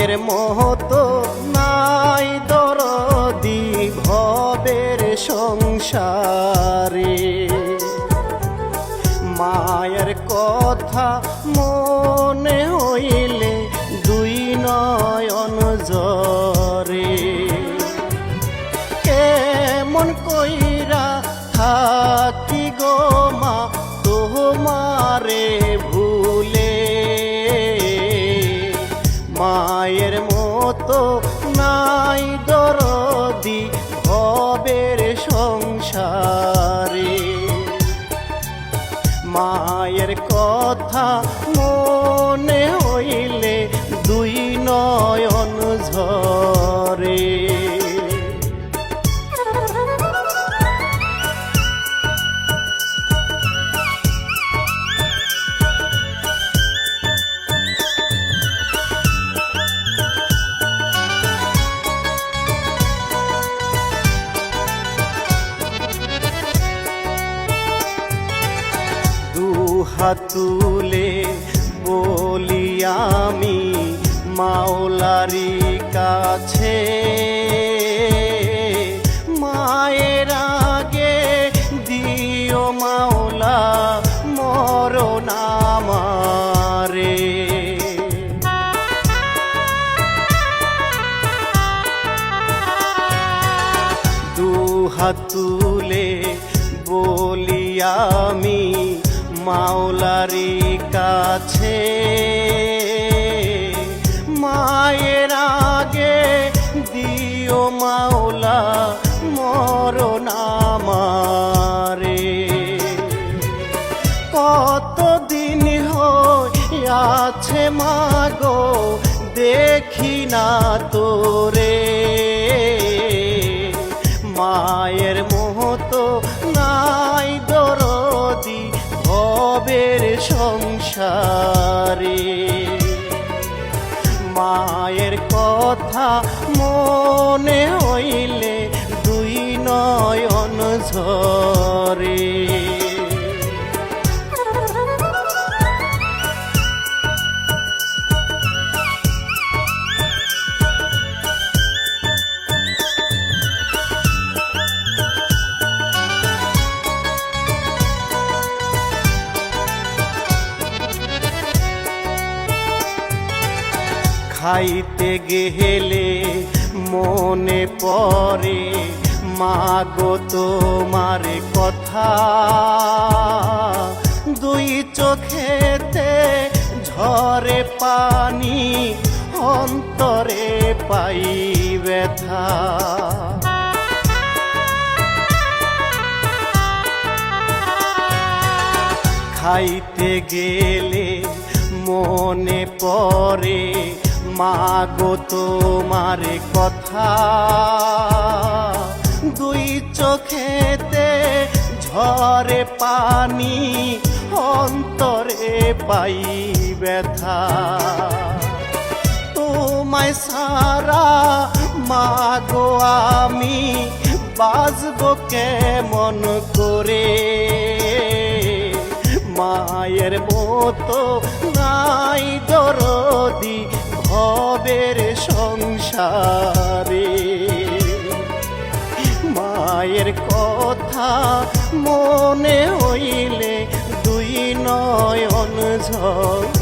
মায়ের মতো নাই দরদি ভবের সংসারে। মায়ের কথা মনে হইলে দুই নয়ন জরে। কেমন কইরা থাকি গো মা তোমারে ভুলে। মায়ের মতো নাই দরদি ভবের সংসারে। মায়ের কথা মনে হইলে দুই নয়ন ঝরে। হাত তুলে বলি আমি মাওলারি কাছে। মায়ের আগে দিও মাওলা মরণ আমারে। দুহাত তুলে বলি আমি মাওলারি কাছে। মায়ের আগে দিও মাওলা মরণ আমারে। কতদিন হইয়াছে মাগো দেখি না তোরে। মায়ের মতো নাই দরদি ভবের সংসারে। মায়ের কথা মনে হইলে দুই নয়ন ঝরে। খাইতে গেলে মনে পড়ে মাগো তোমার কথা। দুই চোখেতে ঝরে পানি অন্তরে পাই ব্যথা। খাইতে গেলে মনে পড়ে মাগো তোমার কথা। দুই চোখেতে ঝরে পানি অন্তরে পাই ব্যথা। তোমায় সারা মাগো আমি বাজবো কেমন করে। মায়ের মতো নাই দরদি ভবের সংসারে। মায়ের কথা মনে হইলে দুই নয়ন ঝরে।